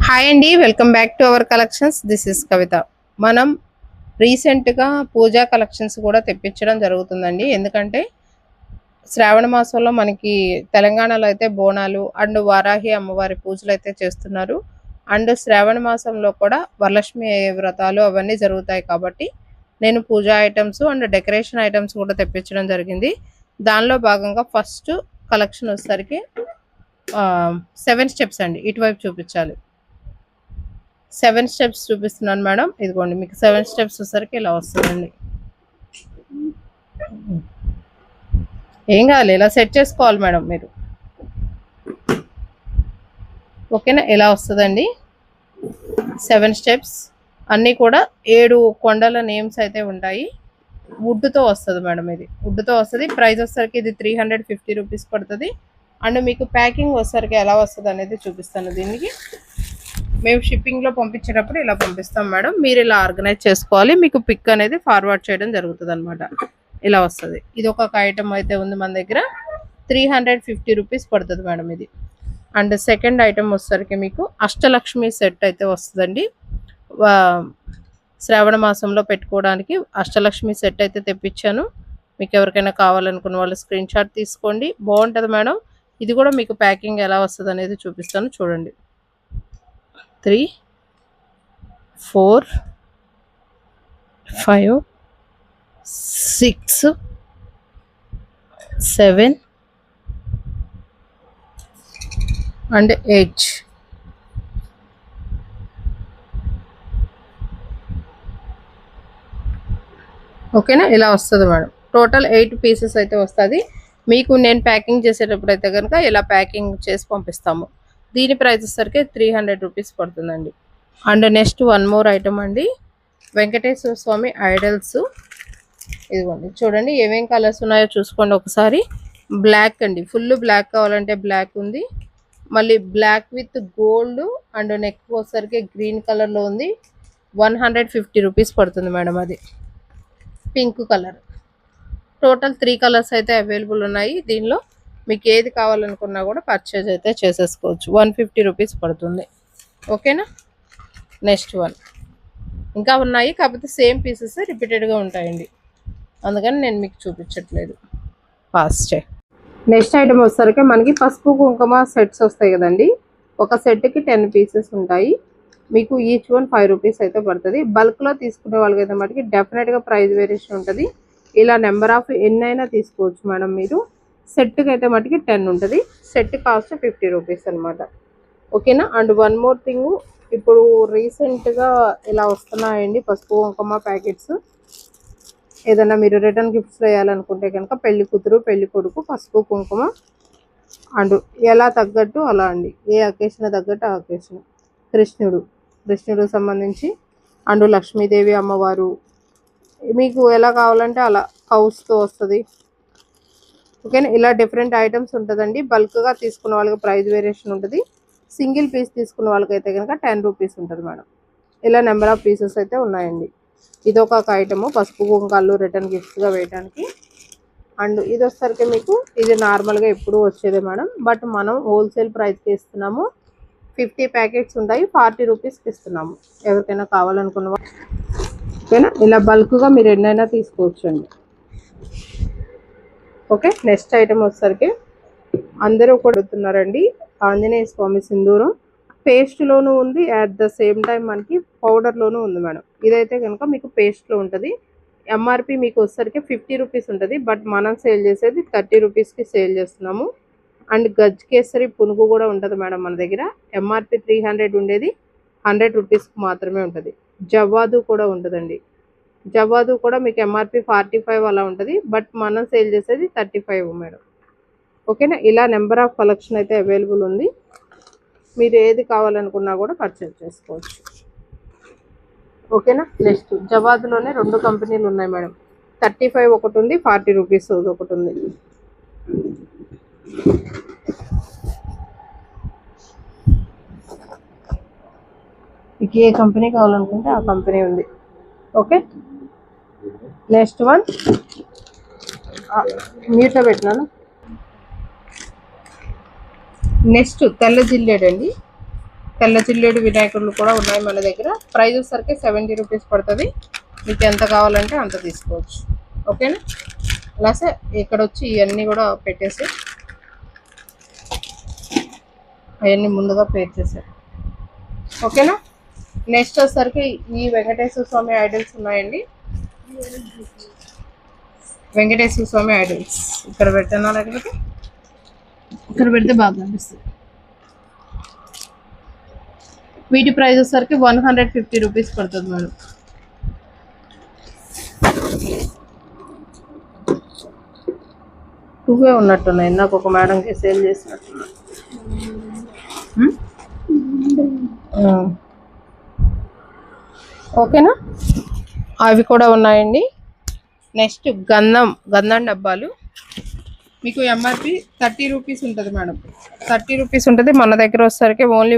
Hi అండి, welcome back to our collections. This is Kavitha. మనం రీసెంట్గా పూజా కలెక్షన్స్ కూడా తెప్పించడం జరుగుతుందండి. ఎందుకంటే శ్రావణ మాసంలో మనకి తెలంగాణలో అయితే బోనాలు అండ్ వారాహి అమ్మవారి పూజలు అయితే చేస్తున్నారు. అండ్ శ్రావణ మాసంలో కూడా వరలక్ష్మి వ్రతాలు అవన్నీ జరుగుతాయి. కాబట్టి నేను పూజా ఐటమ్స్ అండ్ డెకరేషన్ ఐటమ్స్ కూడా తెప్పించడం జరిగింది. దానిలో భాగంగా ఫస్ట్ కలెక్షన్ వచ్చేసరికి 7 స్టెప్స్ అండి. ఇటువైపు చూపించాలి. 7 స్టెప్స్ చూపిస్తున్నాను మేడం. ఇదిగోండి, మీకు 7 స్టెప్స్ వచ్చేసరికి ఇలా వస్తుందండి. ఏం కావాలి, ఇలా సెట్ చేసుకోవాలి మేడం మీరు. ఓకేనా, ఇలా వస్తుందండి 7 స్టెప్స్. అన్నీ కూడా 7 కొండల నేమ్స్ అయితే ఉంటాయి. వుడ్తో వస్తుంది మేడం. ఇది వుడ్తో వస్తుంది. ప్రైస్ వచ్చేసరికి ఇది 350 రూపీస్ పడుతుంది. అండ్ మీకు ప్యాకింగ్ వచ్చేసరికి ఎలా వస్తుంది అనేది చూపిస్తాను. దీనికి మేము షిప్పింగ్లో పంపించేటప్పుడు ఇలా పంపిస్తాం మేడం. మీరు ఇలా ఆర్గనైజ్ చేసుకోవాలి. మీకు పిక్ అనేది ఫార్వర్డ్ చేయడం జరుగుతుంది అనమాట. ఇలా వస్తుంది. ఇది ఒక ఐటమ్ అయితే ఉంది మన దగ్గర. 350 రూపీస్ పడుతుంది మేడం ఇది. అండ్ సెకండ్ ఐటమ్ వచ్చేసరికి మీకు అష్టలక్ష్మి సెట్ అయితే వస్తుందండి. శ్రావణ మాసంలో పెట్టుకోవడానికి అష్టలక్ష్మి సెట్ అయితే తెప్పించాను. మీకు ఎవరికైనా కావాలనుకున్న వాళ్ళు స్క్రీన్ షాట్ తీసుకోండి. బాగుంటుంది మేడం. ఇది కూడా మీకు ప్యాకింగ్ ఎలా వస్తుంది అనేది చూపిస్తాను, చూడండి. 3, 4, 5, 6, 7 and 8. ఓకేనా, ఇలా వస్తుంది మేడం. టోటల్ 8 పీసెస్ అయితే వస్తుంది. మీకు నేను ప్యాకింగ్ చేసేటప్పుడు అయితే కనుక ఇలా ప్యాకింగ్ చేసి పంపిస్తాము. దీని ప్రైస్ వచ్చేసరికి 300 రూపీస్ పడుతుందండి. And next one more item అండి. వెంకటేశ్వర స్వామి ఐడల్స్. ఇదిగోండి, చూడండి ఏమేం కలర్స్ ఉన్నాయో చూసుకోండి ఒకసారి. బ్లాక్ అండి, ఫుల్ బ్లాక్ కావాలంటే బ్లాక్ ఉంది. మళ్ళీ black with gold and neck వచ్చేసరికి గ్రీన్ కలర్లో ఉంది. 150 రూపీస్ పడుతుంది మేడం. అది పింక్ కలర్. టోటల్ 3 కలర్స్ అయితే అవైలబుల్ ఉన్నాయి. దీనిలో మీకు ఏది కావాలనుకున్నా కూడా పర్చేజ్ అయితే చేసేసుకోవచ్చు. 150 రూపీస్ పడుతుంది. ఓకేనా, నెక్స్ట్ వన్ ఇంకా ఉన్నాయి, కాకపోతే సేమ్ పీసెస్ రిపీటెడ్గా ఉంటాయండి. అందుకని నేను మీకు చూపించట్లేదు. ఫాస్టే. నెక్స్ట్ ఐటమ్ వచ్చేసరికి మనకి పసుపు కుంకుమ సెట్స్ వస్తాయి కదండి. ఒక సెట్కి 10 పీసెస్ ఉంటాయి. మీకు ఈచ్ వన్ 5 రూపీస్ అయితే పడుతుంది. బల్క్లో తీసుకునే వాళ్ళకైతే మటుకి డెఫినెట్గా ప్రైస్ వేరియేషన్ ఉంటుంది. ఇలా నెంబర్ ఆఫ్ ఎన్నైనా తీసుకోవచ్చు మేడం మీరు. సెట్కి అయితే మటుకి 10 ఉంటుంది. సెట్ కాస్ట్ 50 రూపీస్ అనమాట. ఓకేనా. అండ్ వన్ మోర్ థింగ్, ఇప్పుడు రీసెంట్గా ఇలా వస్తున్నాయండి పసుపు కుంకుమ ప్యాకెట్స్. ఏదైనా మీరు రిటర్న్ గిఫ్ట్స్ వేయాలనుకుంటే కనుక పెళ్లి కూతురు పెళ్లి కొడుకు పసుపు కుంకుమ అండ్ ఎలా తగ్గట్టు అలా అండి. ఏ అకేషన్ తగ్గట్టు ఆ అకేషన్. కృష్ణుడు సంబంధించి అండ్ లక్ష్మీదేవి అమ్మవారు మీకు ఎలా కావాలంటే అలా కౌస్తో వస్తుంది. ఓకేనా, ఇలా డిఫరెంట్ ఐటమ్స్ ఉంటుందండి. బల్క్గా తీసుకున్న వాళ్ళకి ప్రైస్ వేరియేషన్ ఉంటుంది. సింగిల్ పీస్ తీసుకున్న వాళ్ళకైతే కనుక 10 రూపీస్ ఉంటుంది మేడం. ఇలా నెంబర్ ఆఫ్ పీసెస్ అయితే ఉన్నాయండి. ఇది ఒక ఐటము పసుపు కుంకాలు రిటర్న్ గిఫ్ట్స్గా వేయడానికి. అండ్ ఇది వచ్చేసరికి మీకు ఇది నార్మల్గా ఎప్పుడు వచ్చేదే మేడం. బట్ మనం హోల్సేల్ ప్రైస్కి ఇస్తున్నాము. 50 ప్యాకెట్స్ ఉంటాయి. 40 రూపీస్కి ఇస్తున్నాము ఎవరికైనా కావాలనుకున్న వాళ్ళు. ఓకేనా, ఇలా బల్క్గా మీరు ఎన్నైనా తీసుకోవచ్చండి. ఓకే, నెక్స్ట్ ఐటమ్ వచ్చేసరికి అందరూ కూడా అడుగుతున్నారండి. ఆంజనేయ స్వామి సింధూరం పేస్ట్లోనూ ఉంది, అట్ ద సేమ్ టైం మనకి పౌడర్లోనూ ఉంది మేడం. ఇదైతే కనుక మీకు పేస్ట్లో ఉంటుంది. ఎంఆర్పి మీకు వచ్చేసరికి 50 రూపీస్ ఉంటుంది. బట్ మనం సేల్ చేసేది 30 రూపీస్కి సేల్ చేస్తున్నాము. అండ్ గజ్ కేసరి పునుగు కూడా ఉంటుంది మేడం మన దగ్గర. ఎంఆర్పి 300 ఉండేది 100 రూపీస్కి మాత్రమే ఉంటుంది. జవ్వాదు కూడా ఉంటుందండి. జవ్వాదు కూడా మీకు ఎంఆర్పి 45 అలా ఉంటుంది. బట్ మనం సేల్ చేసేది 35 మేడం. ఓకేనా, ఇలా నెంబర్ ఆఫ్ కలెక్షన్ అయితే అవైలబుల్ ఉంది. మీరు ఏది కావాలనుకున్నా కూడా పర్చేజ్ చేసుకోవచ్చు. ఓకేనా, నెక్స్ట్ జవాదులోనే 2 కంపెనీలు ఉన్నాయి మేడం. 35 ఒకటి ఉంది, 40 రూపీస్ ఒకటి ఉంది. మీకు ఏ కంపెనీ కావాలనుకుంటే ఆ కంపెనీ ఉంది. ఓకే, నెక్స్ట్ వన్ మ్యూట్లో పెట్టినాను. నెక్స్ట్ తెల్ల జిల్లేడండి. తెల్ల జిల్లేడు వినాయకులు కూడా ఉన్నాయి మన దగ్గర. ప్రైస్ వచ్చేసరికి 70 రూపీస్ పడుతుంది. మీకు ఎంత కావాలంటే అంత తీసుకోవచ్చు. ఓకేనా. అలాగే ఇక్కడ వచ్చి ఇవన్నీ కూడా పెట్టేసి అవన్నీ ముందుగా పేర్ చేశారు. ఓకేనా. నెక్స్ట్ వచ్చేసరికి ఈ వెంకటేశ్వర స్వామి ఐడల్స్ ఉన్నాయండి. వెంకటేశ్వర స్వామి ఐడల్స్ ఇక్కడ పెట్టాను, లేకపోతే ఇక్కడ పెడితే బాగా అనిపిస్తుంది. వీటి ప్రైస్ వచ్చేసరికి 150 రూపీస్ పడుతుంది మేడం. టూవే ఉన్నట్టున్నాయి. నాకు ఒక మేడంకి సేల్ చేసినట్టున్నా. ఓకేనా. అవి కూడా ఉన్నాయండి. నెక్స్ట్ గంధం డబ్బాలు మీకు ఎంఆర్పి 30 రూపీస్ ఉంటుంది మేడం. 30 రూపీస్ ఉంటుంది. మన దగ్గర వచ్చేసరికి ఓన్లీ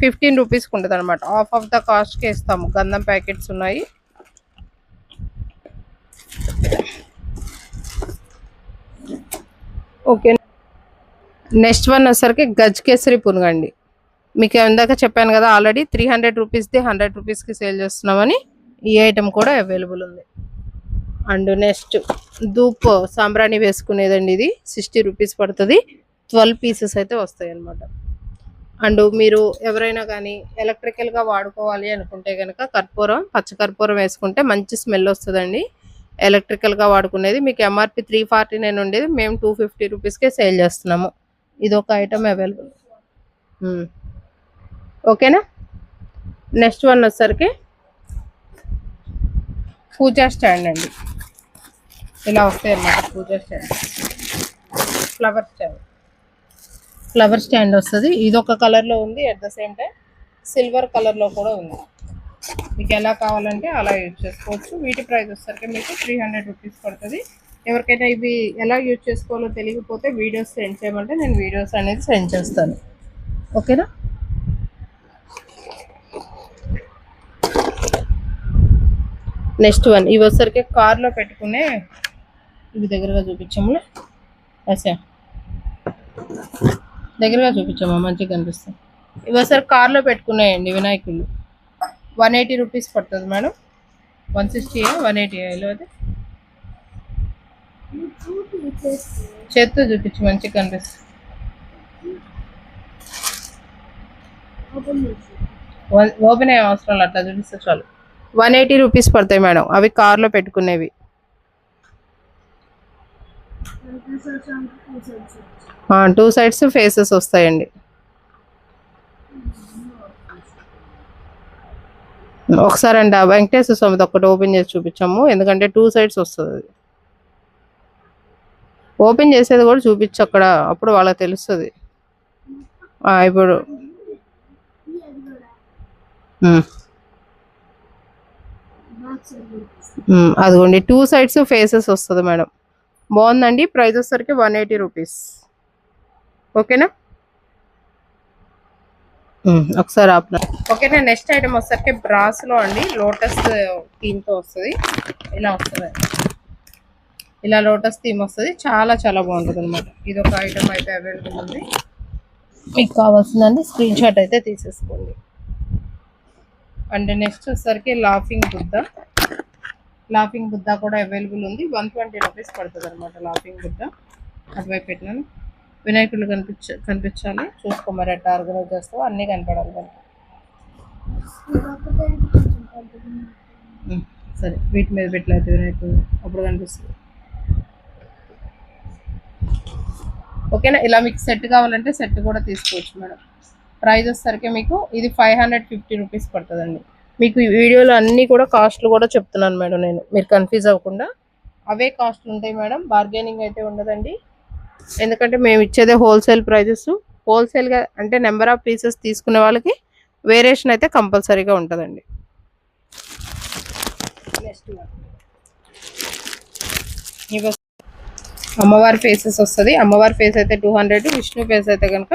15 రూపీస్కి ఉంటుంది అనమాట. హాఫ్ ఆఫ్ ద కాస్ట్కి ఇస్తాము. గంధం ప్యాకెట్స్ ఉన్నాయి. ఓకే. నెక్స్ట్ వన్ వచ్చేసరికి గజ్ కేసరి పునుగండి. మీకు ఇందాక చెప్పాను కదా ఆల్రెడీ 300 రూపీస్ది 100 రూపీస్కి సేల్ చేస్తున్నామని. ఈ ఐటెం కూడా అవైలబుల్ ఉంది. అండ్ నెక్స్ట్ ధూప్ సాంబ్రాణి వేసుకునేదండి. ఇది 60 రూపీస్ పడుతుంది. 12 పీసెస్ అయితే వస్తాయి అన్నమాట. అండ్ మీరు ఎవరైనా కానీ ఎలక్ట్రికల్గా వాడుకోవాలి అనుకుంటే కనుక పచ్చకర్పూరం వేసుకుంటే మంచి స్మెల్ వస్తుందండి. ఎలక్ట్రికల్గా వాడుకునేది మీకు ఎంఆర్పి 349 ఉండేది, మేము 250 రూపీస్కే సేల్ చేస్తున్నాము. ఇది ఒక ఐటమ్ అవైలబుల్. ఓకేనా. నెక్స్ట్ వన్ వచ్చేసరికి పూజా స్టాండ్ అండి. ఇలా వస్తాయి అన్నమాట పూజా స్టాండ్. ఫ్లవర్ స్టాండ్ వస్తుంది. ఇది ఒక కలర్లో ఉంది, at the same time silver కలర్లో కూడా ఉంది. మీకు ఎలా కావాలంటే అలా యూజ్ చేసుకోవచ్చు. వీటి ప్రైస్ వచ్చేసరికి మీకు 300 రూపీస్ పడుతుంది. ఎవరికైనా ఇవి ఎలా యూజ్ చేసుకోవాలో తెలియకపోతే వీడియోస్ సెండ్ చేయమంటే నేను వీడియోస్ అనేది సెండ్ చేస్తాను. ఓకేనా. నెక్స్ట్ వన్ ఇవి వచ్చేసరికి కార్లో పెట్టుకునే, ఇవి దగ్గరగా చూపించాము. దగ్గరగా చూపించామా మంచిగా కనిపిస్తుంది. ఇవి వచ్చేసరికి కార్లో పెట్టుకున్నాయండి వినాయకులు. 180 రూపీస్ పడుతుంది మేడం. 160 180 ఇలా అయితే చేత్తో చూపించి మంచిగా కనిపిస్తుంది. ఓపెన్ అయ్యే అవసరం అట్లా చూపిస్తే చాలు. 180 రూపీస్ పడతాయి మేడం. అవి కార్లో పెట్టుకునేవి. టూ సైడ్స్ ఫేసెస్ వస్తాయండి. ఒకసారి అండి వెంకటేశ్వర స్వామిది ఒకటి ఓపెన్ చేసి చూపించాము, ఎందుకంటే 2 సైడ్స్ వస్తుంది. ఓపెన్ చేసేది కూడా చూపించు అక్కడ, అప్పుడు వాళ్ళకి తెలుస్తుంది. ఇప్పుడు అదిగోండి 2 సైడ్స్ ఫేసెస్ వస్తుంది మేడం. బాగుందండి. ప్రైస్ వచ్చేసరికి 180 రూపీస్. ఓకేనా. ఒకసారి ఆపన. ఓకేనా. నెక్స్ట్ ఐటమ్ వచ్చేసరికి బ్రాస్లో అండి లోటస్ థీమ్తో వస్తుంది. ఇలా వస్తుంది, ఇలా లోటస్ థీమ్ వస్తుంది. చాలా చాలా బాగుంటుంది అనమాట. ఇది ఒక ఐటమ్ అయితే అవైలబుల్ ఉంది. మీకు కావాల్సిందండి స్క్రీన్ షాట్ అయితే తీసేసుకోండి. అండ్ నెక్స్ట్ వచ్చేసరికి లాఫింగ్ బుద్ధ కూడా అవైలబుల్ ఉంది. 120 రూపీస్ పడుతుంది అనమాట లాఫింగ్ బుద్ధ. అటువైపు పెట్టినాను. వినాయకులు కనిపించాలి. చూసుకో మరి ఎట్లా ఆర్గనైజ్ చేస్తావు, అన్నీ కనపడాలి మనకి. సరే వీటి మీద పెట్టలేదు వినాయకుడు, అప్పుడు కనిపిస్తుంది. ఓకేనా. ఇలా మీకు సెట్ కావాలంటే సెట్ కూడా తీసుకోవచ్చు మేడం. ప్రైస్ వచ్చేసరికి మీకు ఇది 550 రూపీస్ పడుతుందండి. మీకు ఈ వీడియోలో అన్నీ కూడా కాస్ట్లు కూడా చెప్తున్నాను మేడం నేను, మీరు కన్ఫ్యూజ్ అవ్వకుండా. అవే కాస్ట్లు ఉంటాయి మేడం, బార్గెనింగ్ అయితే ఉండదండి. ఎందుకంటే మేము ఇచ్చేదే హోల్సేల్ ప్రైజెస్. హోల్సేల్గా అంటే నెంబర్ ఆఫ్ పీసెస్ తీసుకునే వాళ్ళకి వేరియేషన్ అయితే కంపల్సరీగా ఉంటుందండి. నెక్స్ట్ అమ్మవారి ఫేసెస్ వస్తుంది. అమ్మవారి ఫేస్ అయితే 200, విష్ణు ఫేస్ అయితే కనుక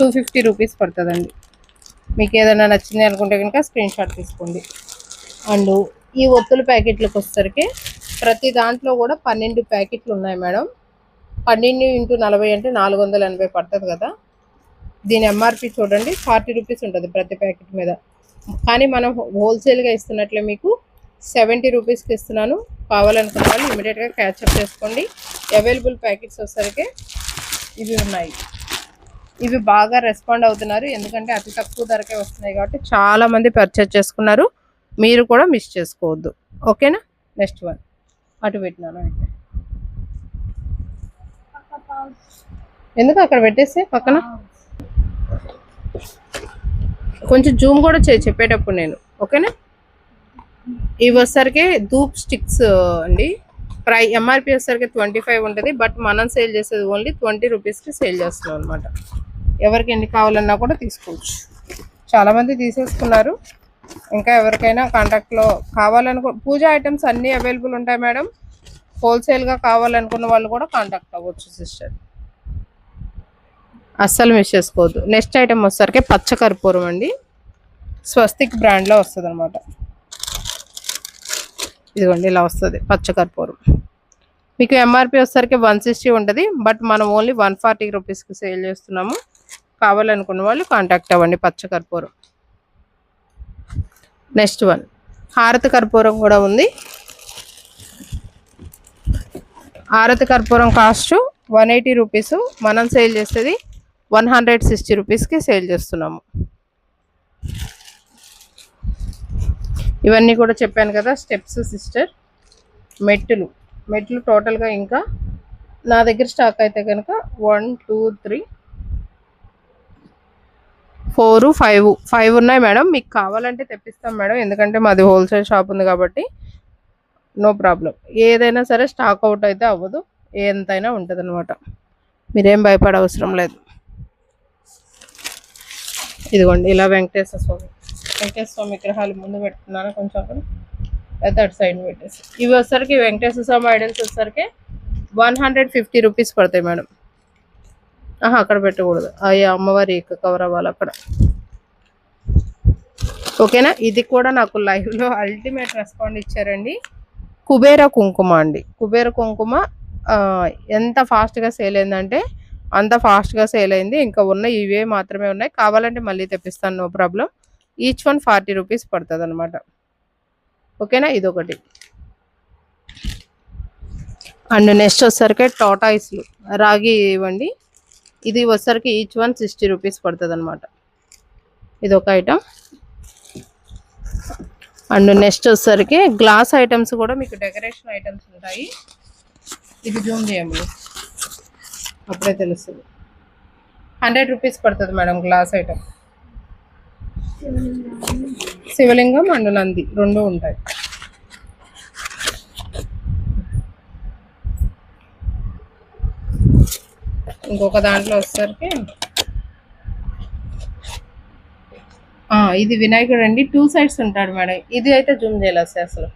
250 రూపీస్ పడుతుందండి. మీకు ఏదైనా నచ్చింది అనుకుంటే కనుక స్క్రీన్ షాట్ తీసుకోండి. అండ్ ఈ ఒత్తుల ప్యాకెట్లకు వచ్చేసరికి ప్రతి దాంట్లో కూడా 12 ప్యాకెట్లు ఉన్నాయి మేడం. 12 × 40 అంటే 480 పడుతుంది కదా. దీని ఎంఆర్పి చూడండి 40 రూపీస్ ఉంటుంది ప్రతి ప్యాకెట్ మీద, కానీ మనం హోల్సేల్గా ఇస్తున్నట్లే మీకు 70 రూపీస్కి ఇస్తున్నాను. కావాలనుకున్న వాళ్ళు ఇమీడియట్గా క్యాచప్ చేసుకోండి. అవైలబుల్ ప్యాకెట్స్ వచ్చేసరికి ఇవి ఉన్నాయి. ఇవి బాగా రెస్పాండ్ అవుతున్నారు, ఎందుకంటే అతి తక్కువ ధరకే వస్తున్నాయి కాబట్టి చాలామంది పర్చేజ్ చేసుకున్నారు. మీరు కూడా మిస్ చేసుకోవద్దు, ఓకేనా. నెక్స్ట్ వన్ అటు పెట్టినాను, ఎందుకు అక్కడ పెట్టేసి పక్కన కొంచెం జూమ్ కూడా చెప్పేటప్పుడు నేను, ఓకేనా. ఇవి వచ్చేసరికి ధూప్ స్టిక్స్ అండి. ఎంఆర్పి వచ్చేసరికి 25 ఉంటుంది, బట్ మనం సేల్ చేసేది ఓన్లీ 20 రూపీస్కి సేల్ చేస్తున్నాం అనమాట. ఎవరికి ఎన్ని కావాలన్నా కూడా తీసుకోవచ్చు. చాలామంది తీసేసుకున్నారు, ఇంకా ఎవరికైనా కాంటాక్ట్లో పూజ ఐటమ్స్ అన్నీ అవైలబుల్ ఉంటాయి మేడం. హోల్సేల్గా కావాలనుకున్న వాళ్ళు కూడా కాంటాక్ట్ అవ్వచ్చు సిస్టర్, అస్సలు మిస్ చేసుకోవద్దు. నెక్స్ట్ ఐటమ్ వచ్చేసరికి పచ్చ కర్పూరం అండి, స్వస్తిక్ బ్రాండ్లో వస్తుంది అనమాట. ఇదిగోండి ఇలా వస్తుంది పచ్చ కర్పూరం. మీకు ఎంఆర్పి వచ్చేసరికి 160 ఉంటుంది, బట్ మనం ఓన్లీ 140 రూపీస్కి సేల్ చేస్తున్నాము. కావాలనుకున్న వాళ్ళు కాంటాక్ట్ అవ్వండి. పచ్చ కర్పూరం. నెక్స్ట్ వన్ హారతి కర్పూరం కూడా ఉంది. హారతి కర్పూరం కాస్ట్ 180 రూపీస్, మనం సేల్ చేసేది 160 రూపీస్కి సేల్ చేస్తున్నాము. ఇవన్నీ కూడా చెప్పాను కదా స్టెప్స్ సిస్టర్. మెట్లు టోటల్గా ఇంకా నా దగ్గర స్టాక్ అయితే కనుక 1 2 3 4 5 ఉన్నాయి మేడం. మీకు కావాలంటే తెప్పిస్తాం మేడం, ఎందుకంటే మాది హోల్సేల్ షాప్ ఉంది కాబట్టి నో ప్రాబ్లం. ఏదైనా సరే స్టాక్ అవుట్ అయితే అవ్వదు, ఎంతైనా ఉంటుంది అనమాట, మీరేం భయపడ అవసరం లేదు. ఇదిగోండి ఇలా వెంకటేశ్వర స్వామి విగ్రహాలు ముందు పెట్టుకున్నాను, కొంచెం అక్కడ అయితే అటు సైడ్ పెట్టేసి. ఇవి వచ్చేసరికి వెంకటేశ్వర స్వామి ఐడల్స్ వచ్చేసరికి 150 రూపీస్ పడతాయి మేడం. అక్కడ పెట్టకూడదు, అయ్యా అమ్మవారి కవర్ అవ్వాలి అక్కడ, ఓకేనా. ఇది కూడా నాకు లైవ్లో అల్టిమేట్ రెస్పాండ్ ఇచ్చారండి. కుబేర కుంకుమ అండి. కుబేర కుంకుమ ఎంత ఫాస్ట్గా సేల్ అయిందంటే అంత ఫాస్ట్గా సేల్ అయింది. ఇంకా ఇవే మాత్రమే ఉన్నాయి, కావాలంటే మళ్ళీ తెప్పిస్తాను, no problem. Each one 40 rupees పడుతుంది అనమాట, ఓకేనా. ఇదొకటి. అండ్ నెక్స్ట్ వచ్చేసరికి టాటాయిస్లు రాగి ఇవ్వండి. ఇది వచ్చేసరికి ఈచ్ వన్ 60 రూపీస్ పడుతుంది అనమాట. ఇదొక ఐటమ్. అండ్ నెక్స్ట్ వచ్చేసరికి గ్లాస్ ఐటమ్స్ కూడా మీకు డెకరేషన్ ఐటమ్స్ ఉంటాయి. ఇది జూమ్ చేయండి, అప్పుడే తెలుస్తుంది. 100 రూపీస్ పడుతుంది మేడం గ్లాస్ ఐటమ్. శివలింగం అండ్ నంది రెండు ఉంటాయి. ఇంకొక దాంట్లో వచ్చేసరికి ఇది వినాయకుడు అండి, 2 సైడ్స్ ఉంటాడు మేడం. ఇది అయితే జూమ్ చేయాలి అసలు.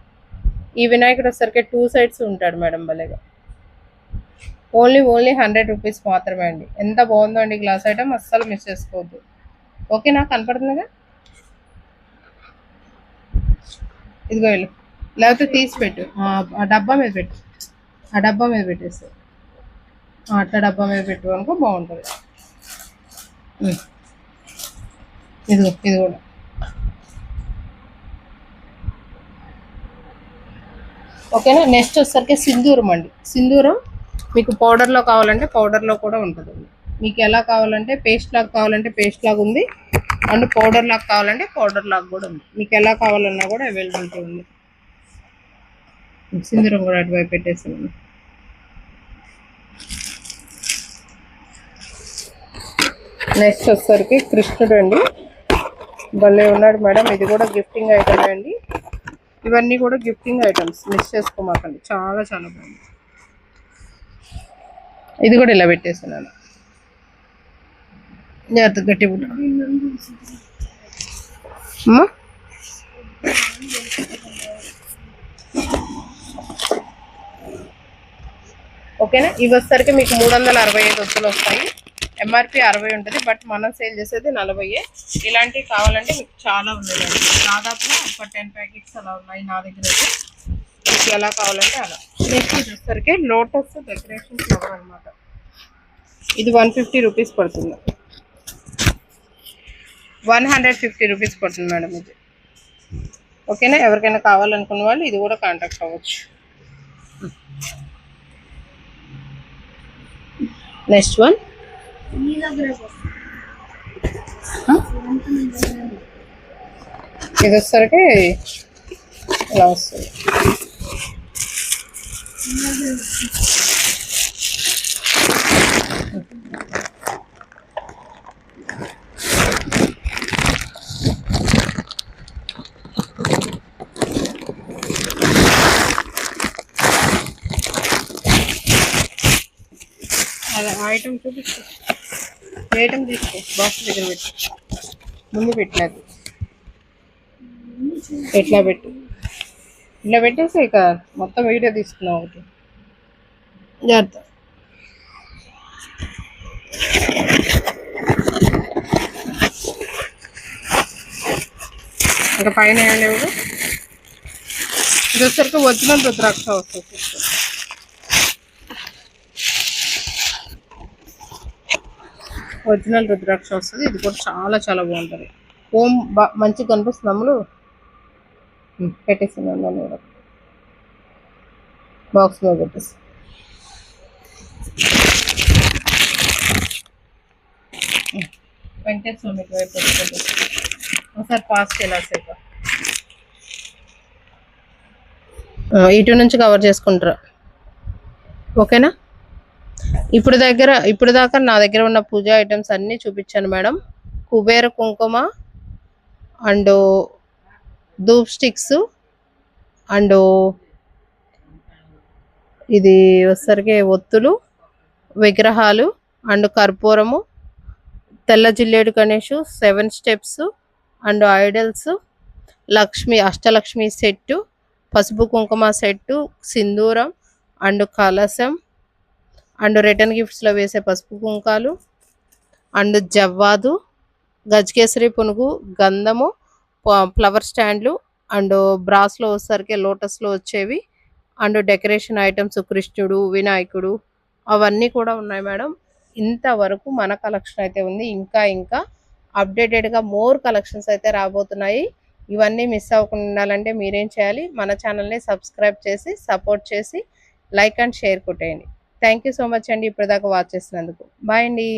ఈ వినాయకుడు వచ్చేసరికి 2 సైడ్స్ ఉంటాడు మేడం, భలేగా. ఓన్లీ 100 రూపీస్ మాత్రమే అండి. ఎంత బాగుందో అండి గ్లాస్ ఐటమ్, అస్సలు మిస్ చేసుకోవద్దు, ఓకేనా. కనపడుతుందిగా, ఇదిగో వెళ్ళు, లేకపోతే తీసి పెట్టు, ఆ డబ్బా మీద పెట్టు, ఆ డబ్బా మీద పెట్టేసి అట్లా డబ్బా మీద పెట్టు అనుకో, బాగుంటుంది. ఇది కూడా ఓకేనా. నెక్స్ట్ వచ్చేసరికి సింధూరం అండి. సింధూరం మీకు పౌడర్లో కావాలంటే పౌడర్లో కూడా ఉంటుందండి. మీకు ఎలా కావాలంటే పేస్ట్ లాగా కావాలంటే పేస్ట్ లాగా ఉంది, అండ్ పౌడర్ లాగా కావాలంటే పౌడర్ లాగా కూడా ఉంది. మీకు ఎలా కావాలన్నా కూడా అవైలబిలిటీ ఉంది. సింధూరం కూడా అటువైపు పెట్టేసాను. నెక్స్ట్ వచ్చేసరికి కృష్ణుడు అండి, భలే ఉన్నాడు మేడం. ఇది కూడా గిఫ్టింగ్ ఐటమ్ అండి. ఇవన్నీ కూడా గిఫ్టింగ్ ఐటమ్స్, మిస్ చేసుకోమాకండి, చాలా చాలా బాగుంది. ఇది కూడా ఇలా పెట్టేస్తున్నాను, గట్టి బుట్ట. ఓకేనా. ఇవి వచ్చేసరికి మీకు 365 ఒత్తులు వస్తాయి. ఎంఆర్పి 60 ఉంటుంది, బట్ మనం సేల్ చేసేది 40. ఇలాంటివి కావాలంటే మీకు చాలా ఉన్నాయండి, దాదాపుగా ఒక 10 ప్యాకెట్స్ అలా ఉన్నాయి నా దగ్గర అయితే. మీకు ఎలా కావాలంటే అలా. నెక్స్ట్ వచ్చేసరికి లోటస్ డెకరేషన్ ఫ్లవర్ అనమాట. ఇది 150 రూపీస్ పడుతుంది. 150 రూపీస్ పడుతుంది మేడం ఇది. ఓకేనా, ఎవరికైనా కావాలనుకున్న వాళ్ళు ఇది కూడా కాంటాక్ట్ అవ్వచ్చు. నెక్స్ట్ వన్ ఇది వచ్చేసరికి ఇలా వస్తుంది. అలా ఐటమ్ చూపిస్తు, ఐటమ్ తీసుకో, బాక్స్ దగ్గర పెట్టు, ముందు పెట్టలేదు, ఎట్లా పెట్టు, ఇట్లా పెట్టేసి ఇక మొత్తం వీడియో తీసుకున్నావు ఒకటి జాగ్రత్త. ఇంకా పైన ఏం లేవు. ఇది వచ్చరికి ఒరిజినల్ రుద్రాక్ష వస్తుంది. ఒరిజినల్ రుద్రాక్ష వస్తుంది. ఇది కూడా చాలా చాలా బాగుంటుంది. ఓం మంచిగా కనిపిస్తుంది. అమ్ములు పెట్టేసింది కూడా బాక్స్లో పెట్టేసి. వెంకటేశ్వర స్వామికి వైపు ఒకసారి పాస్ చేయాల్సేపు ఇటు నుంచి కవర్ చేసుకుంటారా. ఓకేనా, ఇప్పుడు దాకా నా దగ్గర ఉన్న పూజా ఐటమ్స్ అన్నీ చూపించాను మేడం. కుబేర కుంకుమ అండ్ ధూప్ స్టిక్స్ అండ్ ఇది వచ్చరికి ఒత్తులు, విగ్రహాలు అండ్ కర్పూరము, తెల్ల జిల్లేడు Ganesh, 7 steps and idols, Lakshmi Ashtalakshmi set, పసుపు కుంకుమ సెట్టు, సింధూరం అండ్ కలశం అండ్ రిటర్న్ గిఫ్ట్స్లో వేసే పసుపు కుంకాలు అండ్ జవ్వాదు, గజకేసరి పునుగు, గంధము, ఫ్లవర్ స్టాండ్లు అండ్ బ్రాస్లో వచ్చేసరికి లోటస్లో వచ్చేవి అండ్ డెకరేషన్ ఐటమ్స్, కృష్ణుడు, వినాయకుడు అవన్నీ కూడా ఉన్నాయి మేడం. ఇంతవరకు మన కలెక్షన్ అయితే ఉంది. ఇంకా అప్డేటెడ్గా మోర్ కలెక్షన్స్ అయితే రాబోతున్నాయి. ఇవన్నీ మిస్ అవ్వకుండా ఉండాలంటే మీరేం చేయాలి, మన ఛానల్ని సబ్స్క్రైబ్ చేసి సపోర్ట్ చేసి లైక్ అండ్ షేర్ కొట్టేయండి. థ్యాంక్ యూ సో మచ్ అండి ఇప్పటిదాకా వాచ్ చేసినందుకు. బాయ్ అండి.